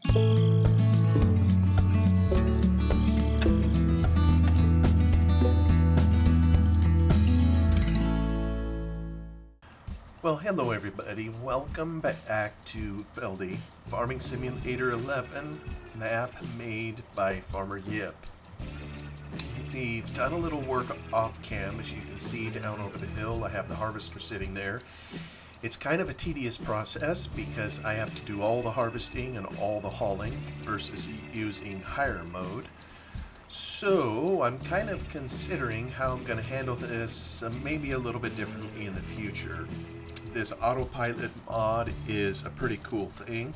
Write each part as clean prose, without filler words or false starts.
Well, hello everybody. Welcome back to Feldy, Farming Simulator 11, map made by Farmer Yip. We've done a little work off cam, as you can see down over the hill. I have the harvester sitting there. It's kind of a tedious process because I have to do all the harvesting and all the hauling versus using hire mode. So I'm kind of considering how I'm going to handle this maybe a little bit differently in the future. This autopilot mod is a pretty cool thing.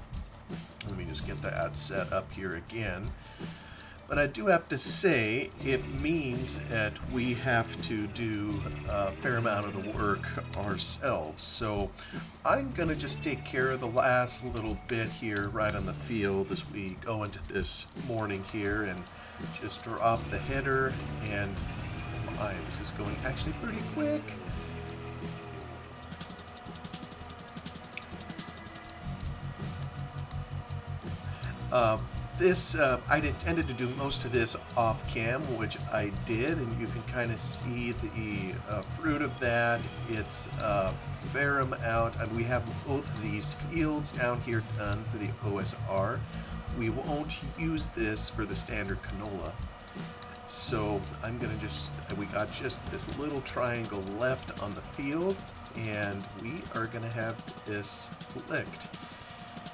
Let me just get that set up here again. But I do have to say, it means that we have to do a fair amount of the work ourselves. So I'm going to just take care of the last little bit here right on the field as we go into this morning here and just drop the header. And my, this is going actually pretty quick. I'd intended to do most of this off cam, which I did, and you can kind of see the fruit of that. It's a fair amount. We have both of these fields down here done for the OSR. We won't use this for the standard canola. So I'm gonna we got just this little triangle left on the field, and we are gonna have this licked.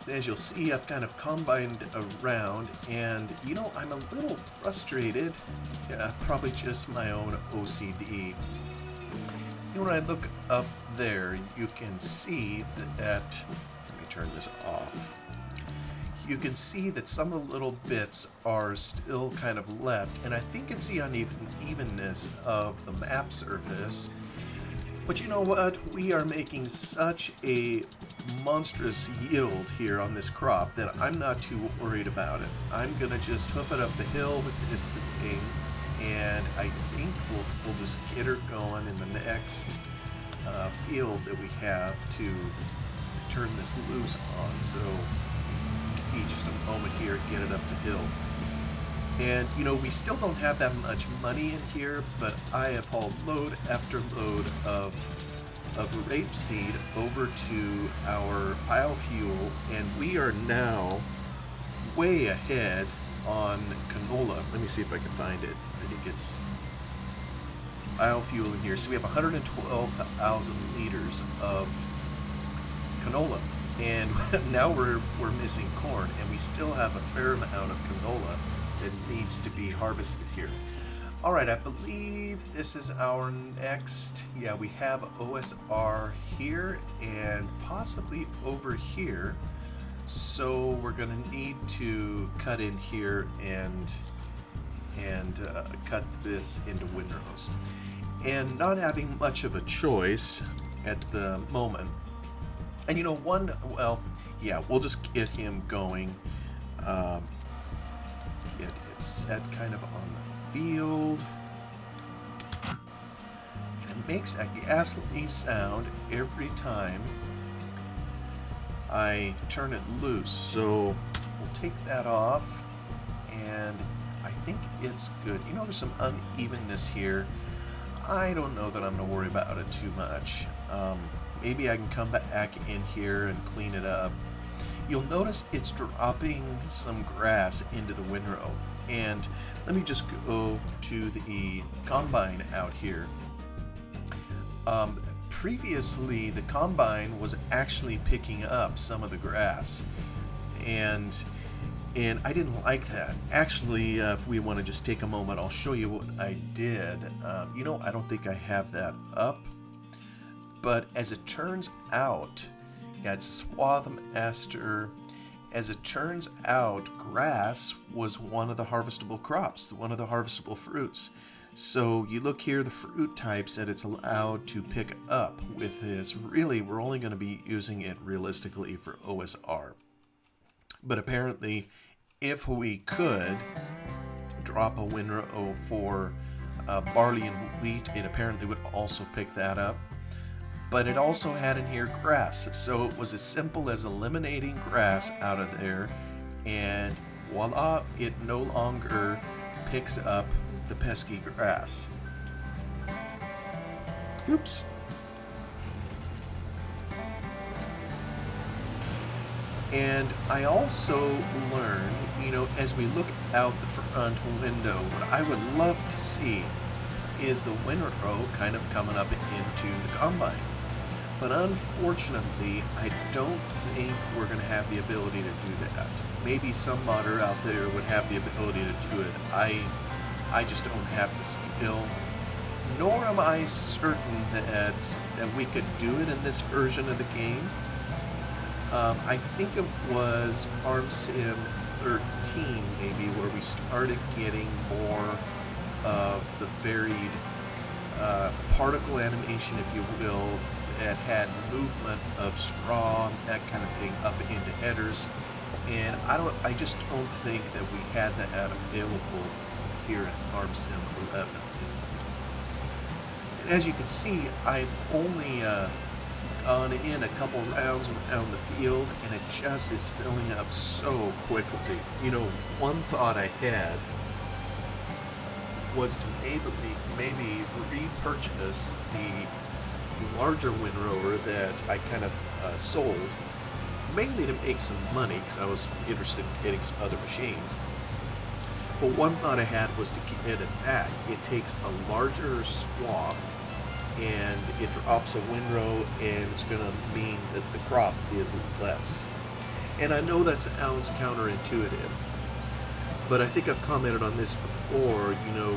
As you'll see, I've kind of combined around, and you know, I'm a little frustrated. Yeah, probably just my own OCD. You know, when I look up there, you can see that, let me turn this off. You can see that some of the little bits are still kind of left, and I think it's the unevenness of the map surface. But you know what? We are making such a monstrous yield here on this crop that I'm not too worried about it. I'm gonna just hoof it up the hill with this thing, and I think we'll just get her going in the next field that we have to turn this loose on. So be just a moment here, get it up the hill. And you know, we still don't have that much money in here, but I have hauled load after load of rapeseed over to our biofuel, and we are now way ahead on canola. Let me see if I can find it. I think it's biofuel in here. So we have 112,000 liters of canola, and now we're missing corn, and we still have a fair amount of canola that needs to be harvested here. All right, I believe this is our next, yeah, we have OSR here and possibly over here. So we're gonna need to cut in here and cut this into windrows. And not having much of a choice at the moment. And you know, well, yeah, we'll just get him going. It's set kind of on the field, and it makes a ghastly sound every time I turn it loose. So we'll take that off, and I think it's good. You know, there's some unevenness here. I don't know that I'm gonna worry about it too much. Maybe I can come back in here and clean it up. You'll notice it's dropping some grass into the windrow. And let me just go to the combine out here. Previously, the combine was actually picking up some of the grass, and I didn't like that. Actually, if we want to just take a moment, I'll show you what I did. You know, I don't think I have that up, but as it turns out, yeah, it's a swath aster. As it turns out, grass was one of the harvestable crops, one of the harvestable fruits. So you look here, the fruit types that it's allowed to pick up with this. Really, we're only going to be using it realistically for OSR. But apparently, if we could drop a windrow for barley and wheat, it apparently would also pick that up. But it also had in here grass, so it was as simple as eliminating grass out of there and voila, it no longer picks up the pesky grass. Oops. And I also learned, as we look out the front window, what I would love to see is the windrow kind of coming up into the combine. But unfortunately, I don't think we're going to have the ability to do that. Maybe some modder out there would have the ability to do it. I just don't have the skill, nor am I certain that we could do it in this version of the game. I think it was Farm Sim 13 maybe where we started getting more of the varied particle animation, if you will, that had movement of straw, that kind of thing, up into headers. And I just don't think that we had that available here in Farm Sim 11. And as you can see, I've only gone in a couple rounds around the field, and it just is filling up so quickly. One thought I had was to maybe repurchase the larger windrower that I kind of sold, mainly to make some money because I was interested in getting some other machines. But one thought I had was to get it back. It takes a larger swath and it drops a windrow, and it's going to mean that the crop is less. And I know that sounds counterintuitive, but I think I've commented on this before,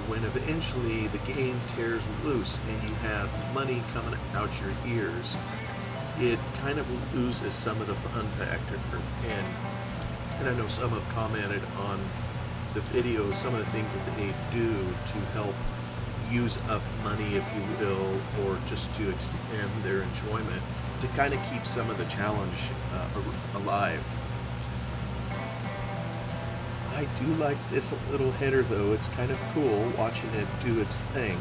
when eventually the game tears loose and you have money coming out your ears, it kind of loses some of the fun factor. And I know some have commented on the videos, some of the things that they do to help use up money, if you will, or just to extend their enjoyment, to kind of keep some of the challenge alive. I do like this little header though. It's kind of cool watching it do its thing.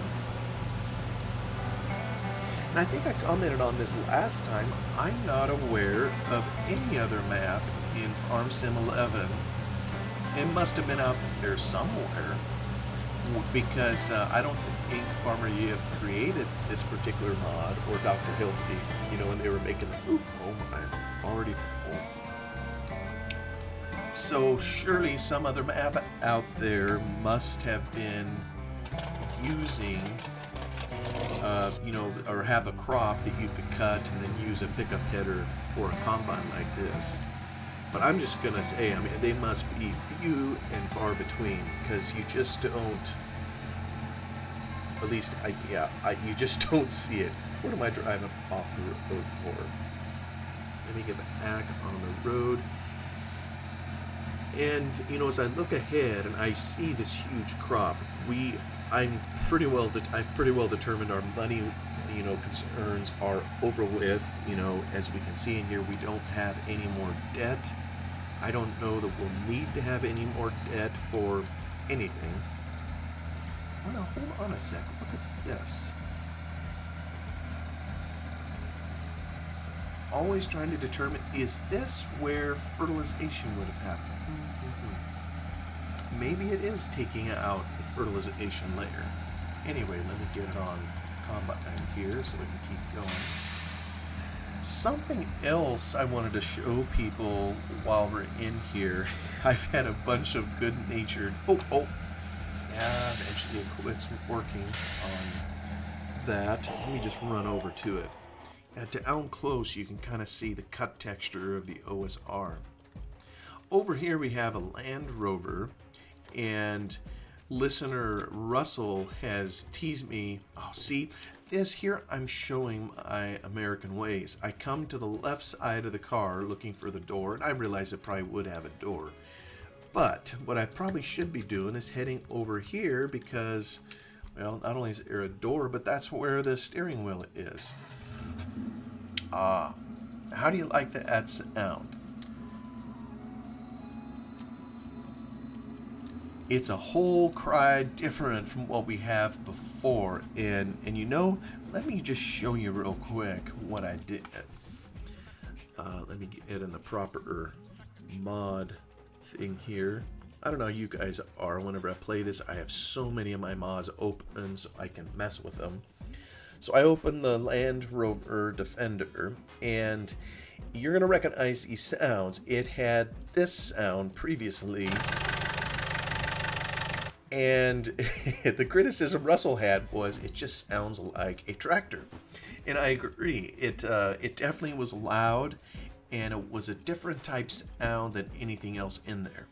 And I think I commented on this last time. I'm not aware of any other map in Farm Sim 11. It must have been out there somewhere, because I don't think Farmer Yip created this particular mod, or Dr. Hilty, when they were making the food. Oh my, already full. So surely some other map out there must have been using, or have a crop that you could cut and then use a pickup header for a combine like this. But I'm just going to say, they must be few and far between, because you just don't, at least, you just don't see it. What am I driving off the road for? Let me get back on the road. And, as I look ahead and I see this huge crop, I've pretty well determined our money, concerns are over with. As we can see in here, we don't have any more debt. I don't know that we'll need to have any more debt for anything. Oh no, hold on a sec. Look at this. Always trying to determine, is this where fertilization would have happened? Mm-hmm. Maybe it is taking out the fertilization layer. Anyway, let me get it on combat here so we can keep going. Something else I wanted to show people while we're in here. I've had a bunch of good-natured... Yeah, eventually it quits working on that. Let me just run over to it. And down close, you can kind of see the cut texture of the OSR. Over here we have a Landrover, and listener Russell has teased me. Oh, see, this here I'm showing my American ways. I come to the left side of the car looking for the door, and I realize it probably would have a door. But what I probably should be doing is heading over here because, well, not only is there a door, but that's where the steering wheel is. How do you like that sound? It's a whole cry different from what we have before, and let me just show you real quick what I did. Let me get in the proper mod thing here. I don't know how you guys are. Whenever I play this, I have so many of my mods open so I can mess with them. So I opened the Landrover Defender, and you're going to recognize these sounds. It had this sound previously, and the criticism Russell had was it just sounds like a tractor. And I agree. It definitely was loud, and it was a different type sound than anything else in there.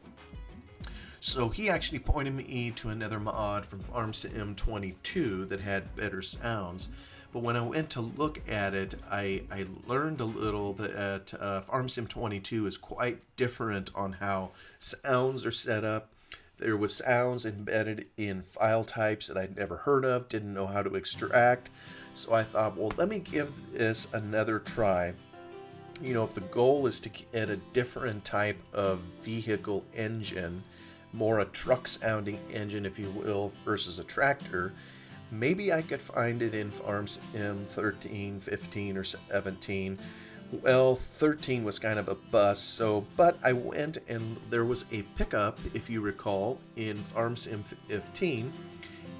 So he actually pointed me to another mod from Farm Sim 22 that had better sounds. But when I went to look at it, I learned a little that Farm Sim 22 is quite different on how sounds are set up. There was sounds embedded in file types that I'd never heard of, didn't know how to extract. So I thought, well, let me give this another try. You know, if the goal is to get a different type of vehicle engine, more a truck sounding engine, if you will, versus a tractor, maybe I could find it in Farm Sim 13, 15, or 17. Well, 13 was kind of a bust, but I went and there was a pickup, if you recall, in Farm Sim 15,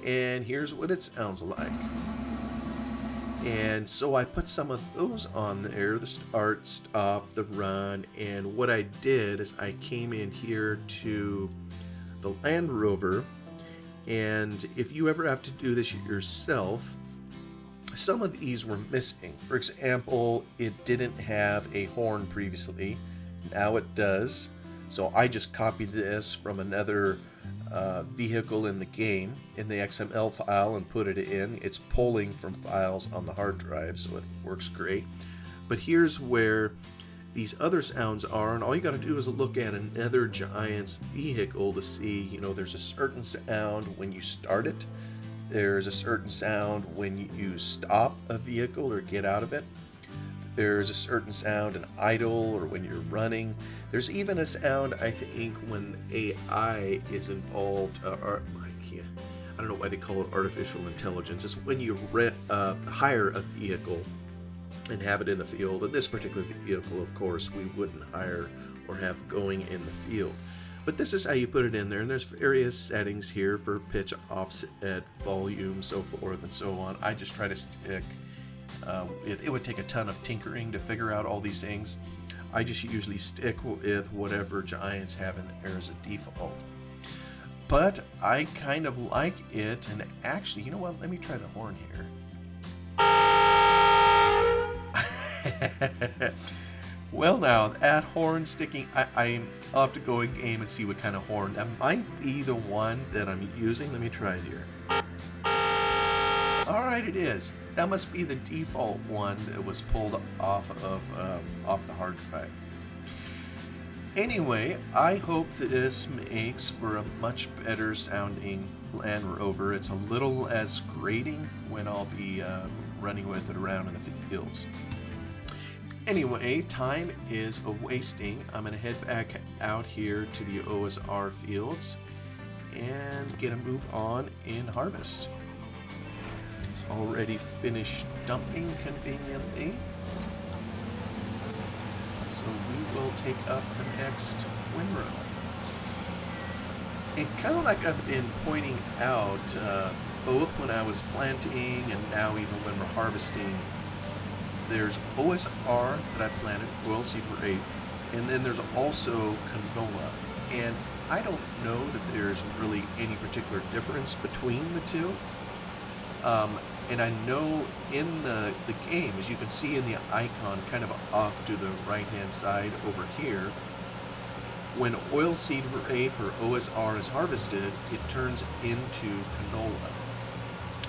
and here's what it sounds like. And so I put some of those on there, the start, stop, the run, and what I did is I came in here to the Landrover, and if you ever have to do this yourself, some of these were missing. For example, it didn't have a horn previously, now it does. So I just copied this from another vehicle in the game in the XML file and put it in. It's pulling from files on the hard drive, so it works great. But here's where these other sounds are, and all you got to do is look at another Giant's vehicle to see, you know, there's a certain sound when you start it. There's a certain sound when you stop a vehicle or get out of it. There's a certain sound in idle or when you're running. There's even a sound, I think, when AI is involved, I don't know why they call it artificial intelligence. It's when you hire a vehicle and have it in the field. In this particular vehicle, of course, we wouldn't hire or have going in the field. But this is how you put it in there, and there's various settings here for pitch, offset, volume, so forth and so on. I just try to stick, it would take a ton of tinkering to figure out all these things. I just usually stick with whatever Giants have in there as a default. But I kind of like it, and actually, you know what, let me try the horn here. Well, now that horn sticking, I'll have to go in game and see what kind of horn. That might be the one that I'm using. Let me try it here. Alright, it is. That must be the default one that was pulled off the hard drive. Anyway, I hope this makes for a much better sounding Landrover. It's a little less grating when I'll be running with it around in the fields. Anyway, time is a-wasting. I'm going to head back out here to the OSR fields and get a move on in harvest. It's already finished dumping conveniently. So we will take up the next windrow. And kind of like I've been pointing out, both when I was planting and now even when we're harvesting, there's OSR that I planted, oilseed rape, and then there's also canola. And I don't know that there's really any particular difference between the two. And I know in the game, as you can see in the icon kind of off to the right-hand side over here, when oilseed rape or OSR is harvested, it turns into canola.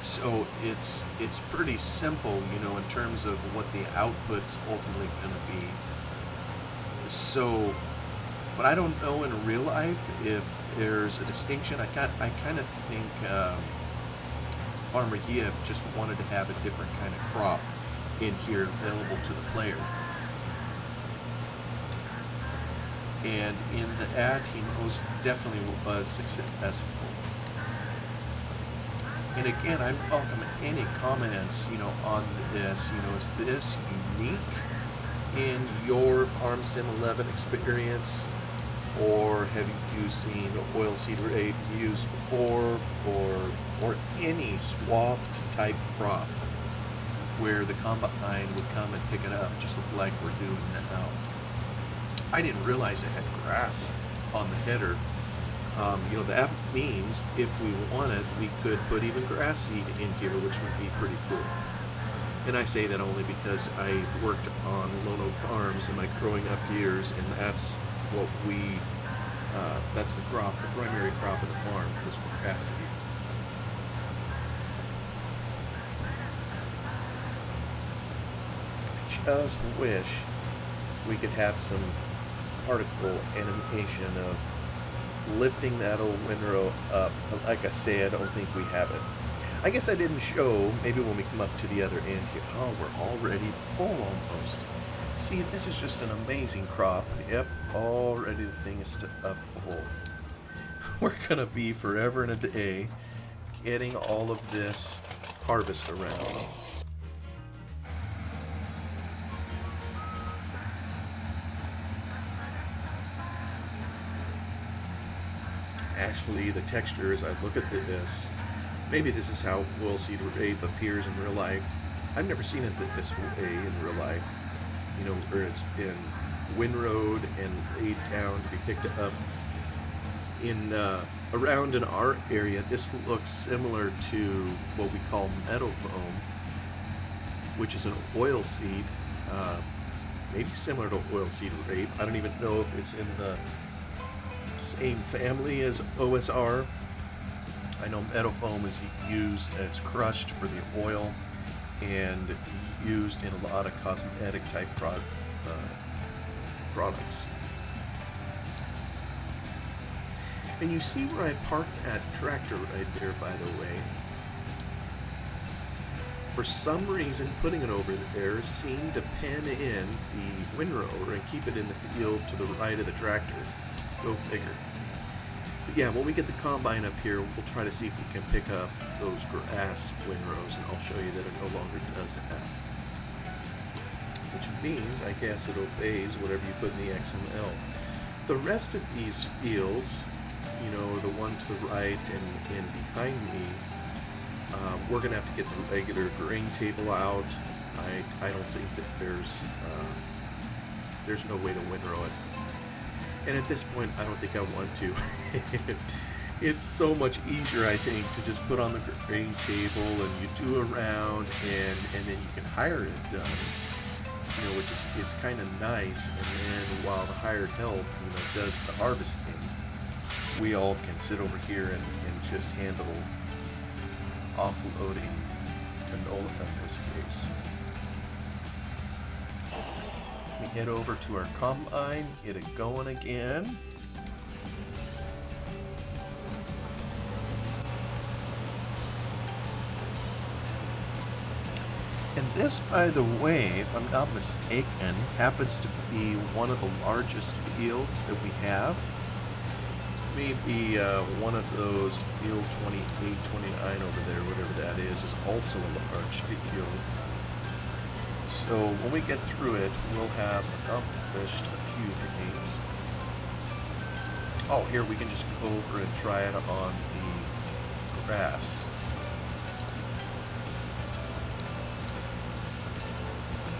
So it's pretty simple, you know, in terms of what the output's ultimately going to be. So, but I don't know in real life if there's a distinction. I kind of think Farmer Yip just wanted to have a different kind of crop in here available to the player. And in that, he most definitely was successful. And again, I welcome any comments, you know, on this. You know, is this unique in your Farm Sim 11 experience? or have you seen oilseed rape used before, or any swathed type crop where the combine would come and pick it up, just like we're doing now. I didn't realize it had grass on the header. That means if we wanted, we could put even grass seed in here, which would be pretty cool. And I say that only because I worked on Lone Oak Farms in my growing up years, and that's what that's the crop, the primary crop of the farm, was grass seed. I just wish we could have some particle animation of lifting that old windrow up, but like I say, I don't think we have it. I guess I didn't show, maybe when we come up to the other end here. Oh, we're already full almost. See, this is just an amazing crop. Yep, already the thing is full. We're gonna be forever and a day getting all of this harvest around. Actually, the texture, as I look at this, maybe this is how oilseed rape appears in real life. I've never seen it this way in real life. Where it's been windrowed and laid down to be picked up. Around in our area, this looks similar to what we call meadow foam, which is an oilseed, maybe similar to oilseed rape. I don't even know if it's in the same family as OSR. I know meadow foam is used, it's crushed for the oil and used in a lot of cosmetic type products. And you see where I parked that tractor right there, by the way. For some reason, putting it over there seemed to pen in the windrow and keep it in the field to the right of the tractor. Go figure. But yeah, when we get the combine up here, we'll try to see if we can pick up those grass windrows, and I'll show you that it no longer does that. Which means, I guess, it obeys whatever you put in the XML. The rest of these fields, the one to the right and behind me, we're going to have to get the regular grain table out. I don't think that there's no way to windrow it. And at this point, I don't think I want to. It's so much easier, I think, to just put on the grain table and you do a round and then you can hire it done. Which is kind of nice. And then while the hired help, does the harvesting, we all can sit over here and just handle offloading canola in this case. We head over to our combine, get it going again. And this, by the way, if I'm not mistaken, happens to be one of the largest fields that we have. Maybe one of those, field 28, 29 over there, whatever that is also a large field. So when we get through it, we'll have accomplished a few things. Oh, here we can just go over and try it on the grass.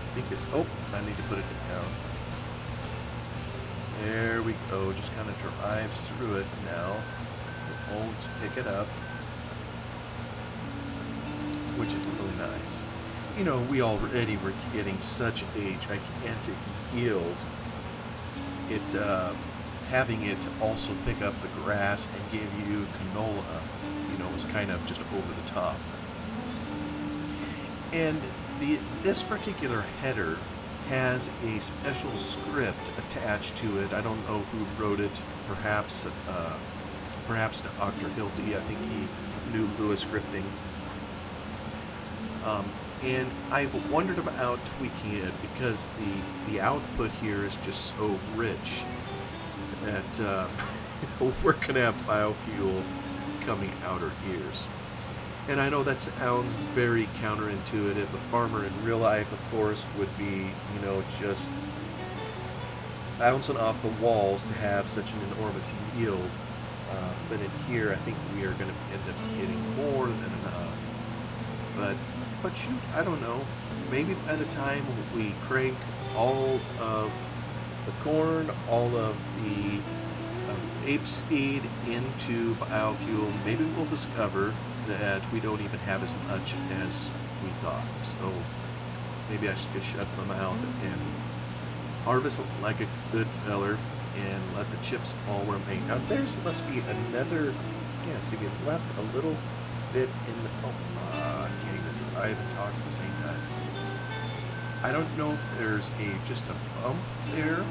I think it's, I need to put it down. There we go, just kind of drives through it now. It won't pick it up, which is really nice. We already were getting such a gigantic yield. Having it also pick up the grass and give you canola, was kind of just over the top. And this particular header has a special script attached to it. I don't know who wrote it. Perhaps Dr. Hilty. I think he knew Lewis scripting. And I've wondered about tweaking it because the output here is just so rich that we're going to have biofuel coming out our ears. And I know that sounds very counterintuitive. A farmer in real life, of course, would be, just bouncing off the walls to have such an enormous yield. But in here, I think we are going to end up getting more than enough. But shoot, I don't know. Maybe by the time we crank all of the corn, all of the ape seed into biofuel, maybe we'll discover that we don't even have as much as we thought. So maybe I should just shut my mouth and harvest like a good feller and let the chips fall where they may. Now there's must be another. Yeah, see, we left a little bit in the. Oh, I can't even drive and talk at the same time. I don't know if there's just a bump there.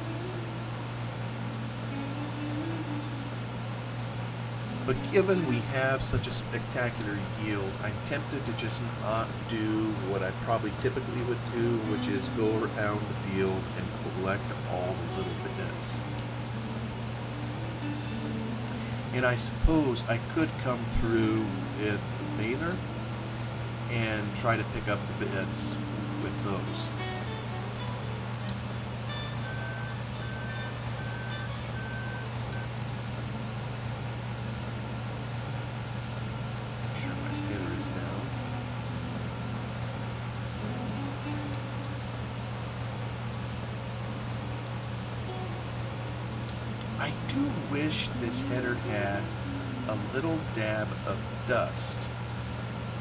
But given we have such a spectacular yield, I'm tempted to just not do what I probably typically would do, which is go around the field and collect all the little bits. And I suppose I could come through with the baler and try to pick up the bits with those. Make sure my header is down. I do wish this header had a little dab of dust.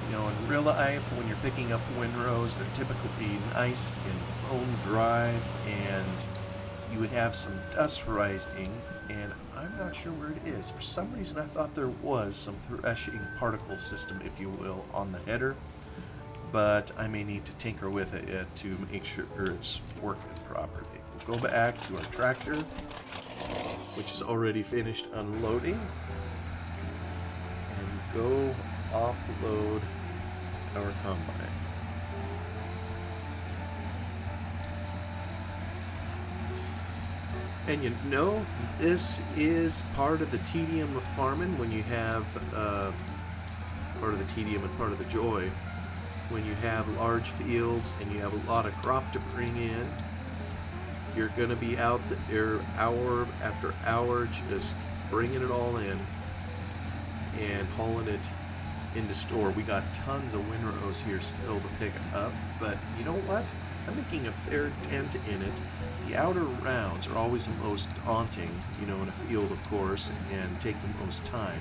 You know, in real life, when you're picking up windrows, they're typically nice and bone dry, and you would have some dust rising, and I'm not sure where it is. For some reason, I thought there was some threshing particle system, if you will, on the header, but I may need to tinker with it to make sure it's working properly. We'll go back to our tractor, which is already finished unloading, and go offload our combine. And you know, this is part of the tedium of farming when you have part of the tedium and part of the joy when you have large fields and you have a lot of crop to bring in. You're going to be out there hour after hour just bringing it all in and hauling it into store. We got tons of windrows here still to pick up, but you know what? I'm making a fair dent in it. The outer rounds are always the most daunting, you know, in a field, of course, and take the most time.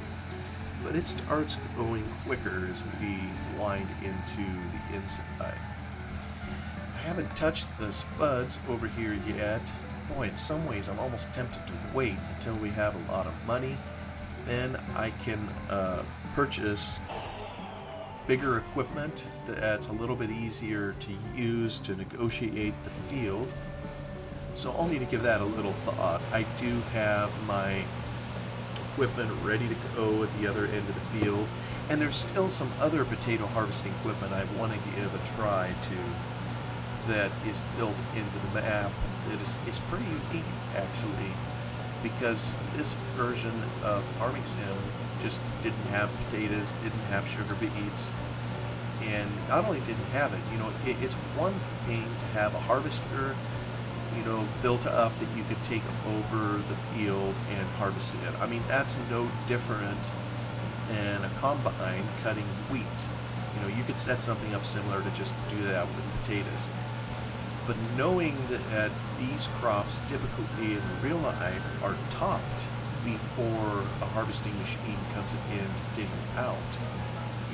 But it starts going quicker as we wind into the inside. I haven't touched the spuds over here yet. Boy, in some ways I'm almost tempted to wait until we have a lot of money. Then I can purchase bigger equipment that's a little bit easier to use to negotiate the field. So I'll need to give that a little thought. I do have my equipment ready to go at the other end of the field, and there's still some other potato harvesting equipment I want to give a try to that is built into the map. It's pretty unique, actually, because this version of Farming Sim just didn't have potatoes, didn't have sugar beets, and not only didn't have it, you know, it's one thing to have a harvester, you know, built up that you could take over the field and harvest it. I mean, that's no different than a combine cutting wheat. You know, you could set something up similar to just do that with potatoes. But knowing that these crops typically in real life are topped before a harvesting machine comes in to dig them out,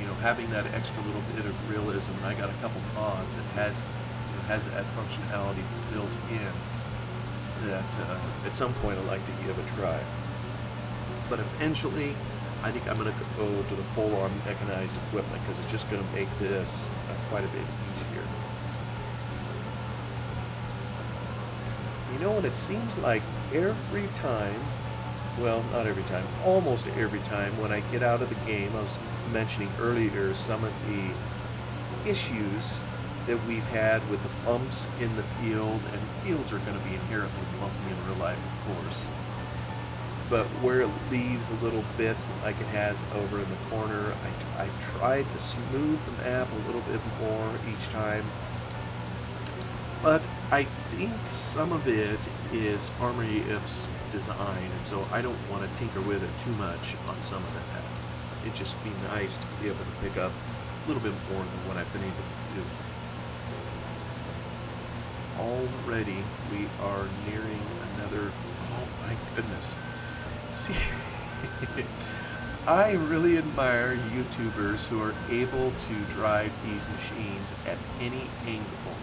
you know, having that extra little bit of realism, and I got a couple mods that has that functionality built in that at some point I'd like to give a try. But eventually, I think I'm going to go to the full-on mechanized equipment because it's just going to make this quite a bit easier. You know, and it seems like every time, well, not every time, almost every time when I get out of the game, I was mentioning earlier some of the issues that we've had with the bumps in the field, and fields are going to be inherently bumpy in real life, of course. But where it leaves little bits like it has over in the corner, I've tried to smooth the map a little bit more each time. But I think some of it is Farmer Ip's design, and so I don't want to tinker with it too much on some of that. It'd just be nice to be able to pick up a little bit more than what I've been able to do. Already, we are nearing another... Oh my goodness. See, I really admire YouTubers who are able to drive these machines at any angle.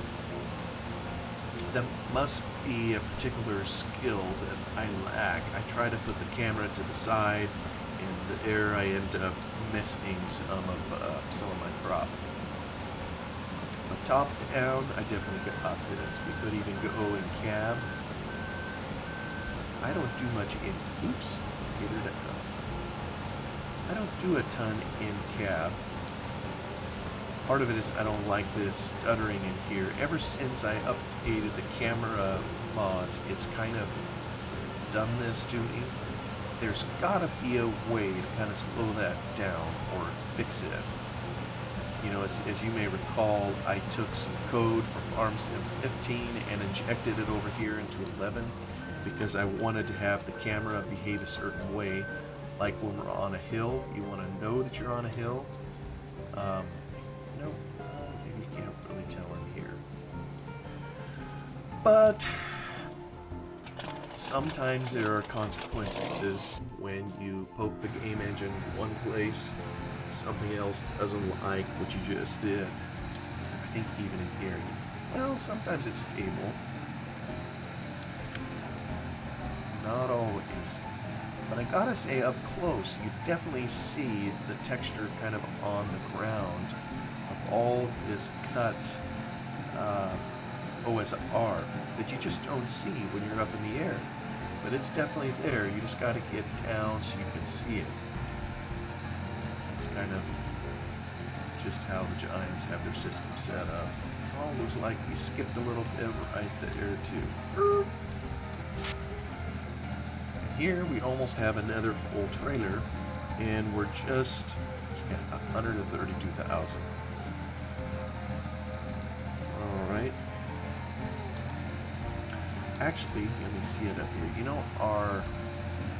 That must be a particular skill that I lack. I try to put the camera to the side, and there I end up missing some of my crop. But top down, I definitely got this. We could even go in cab. I don't do much in... Oops. Get her down. I don't do a ton in cab. Part of it is I don't like this stuttering in here. Ever since I updated the camera mods, it's kind of done this to me. There's gotta be a way to kind of slow that down or fix it. You know, as you may recall, I took some code from FarmSim 15 and injected it over here into 11 because I wanted to have the camera behave a certain way. Like when we're on a hill, you want to know that you're on a hill. Maybe you can't really tell in here. But sometimes there are consequences when you poke the game engine one place, something else doesn't like what you just did. I think even in here, well, sometimes it's stable. Not always. But I gotta say, up close, you definitely see the texture kind of on the ground of all this cut OSR that you just don't see when you're up in the air. But it's definitely there. You just gotta get down so you can see it. It's kind of just how the Giants have their system set up. Oh, looks like we skipped a little bit right there too. Here we almost have another full trailer, and we're just 132,000. All right. Actually, let me see it up here. You know, our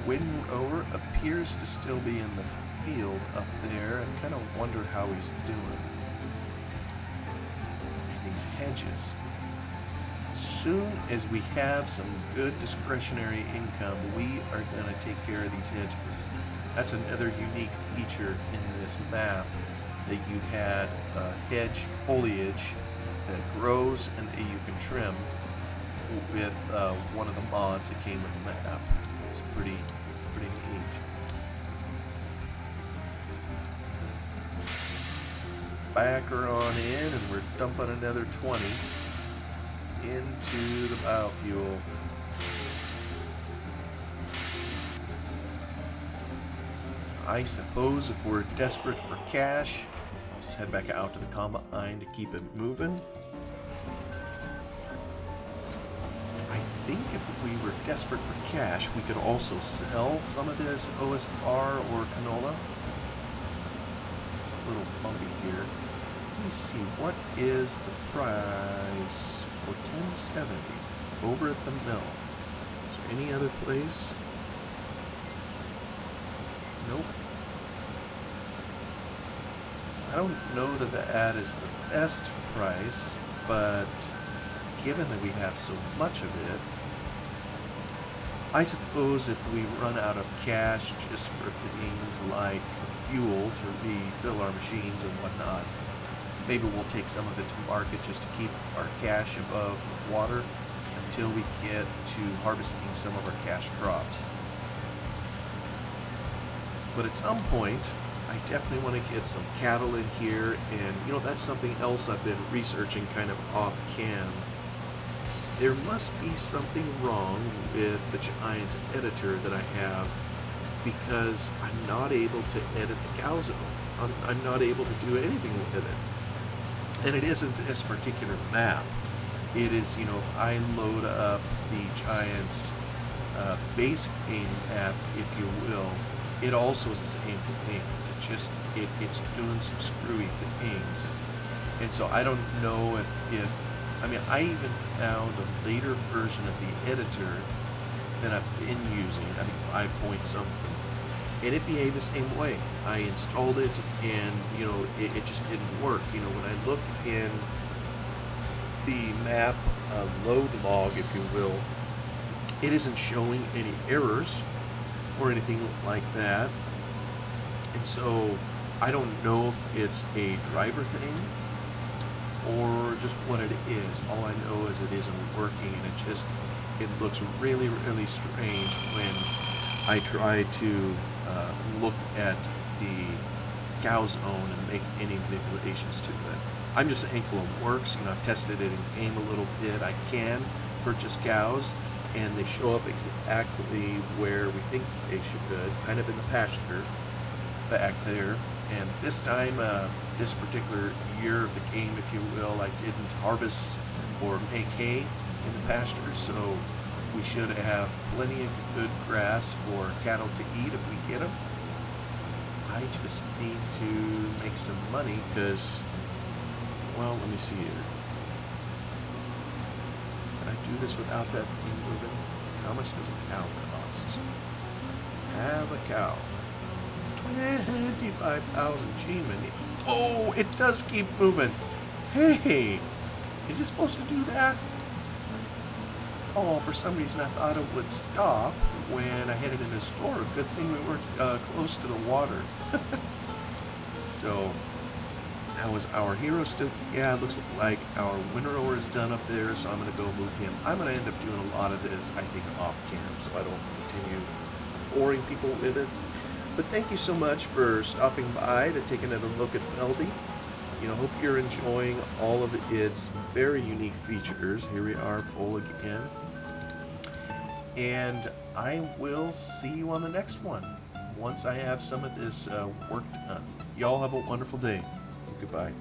Landrover appears to still be in the field up there. I kind of wonder how he's doing. And these hedges. Soon as we have some good discretionary income, we are going to take care of these hedges. That's another unique feature in this map, that you had hedge foliage that grows and that you can trim with one of the mods that came with the map. It's pretty neat. Back her on in, and we're dumping another 20 into the biofuel. I suppose if we're desperate for cash, I'll just head back out to the combine to keep it moving. I think if we were desperate for cash, we could also sell some of this OSR or canola. It's a little bumpy here. Let me see, what is the price for 1070 over at the mill? Is there any other place? Nope. I don't know that the ad is the best price, but given that we have so much of it, I suppose if we run out of cash just for things like fuel to refill our machines and whatnot, maybe we'll take some of it to market just to keep our cash above water until we get to harvesting some of our cash crops. But at some point, I definitely want to get some cattle in here, and that's something else I've been researching kind of off cam. There must be something wrong with the Giants editor that I have, because I'm not able to edit the cows. I'm not able to do anything with it. And it isn't this particular map. It is, if I load up the Giants basic game map, if you will, it also is the same thing. It's doing some screwy things. And so I don't know if I mean, I even found a later version of the editor that I've been using, I think 5 point something, and it behaved the same way. I installed it, and it just didn't work. When I look in the map load log, if you will, it isn't showing any errors or anything like that. And so I don't know if it's a driver thing or just what it is. All I know is it isn't working, and it looks really, really strange when I try to look at the cow zone and make any manipulations to it. I'm just thankful it works. I've tested it in game a little bit. I can purchase cows, and they show up exactly where we think they should, kind of in the pasture back there. And this time, this particular year of the game, if you will, I didn't harvest or make hay in the pasture, so we should have plenty of good grass for cattle to eat if we get them. I just need to make some money because, well, let me see here. Can I do this without that thing moving? How much does a cow cost? Have a cow. 25,000 G-money. Oh, it does keep moving. Hey, is it supposed to do that? Oh, for some reason I thought it would stop when I hit it in the store. Good thing we weren't close to the water. So, how is our hero still? Yeah, it looks like our Landrover is done up there, so I'm going to go move him. I'm going to end up doing a lot of this, I think, off cam, so I don't continue boring people with it. But thank you so much for stopping by to take another look at Feldy. Hope you're enjoying all of its very unique features. Here we are, full again. And I will see you on the next one once I have some of this work done. Y'all have a wonderful day. Goodbye.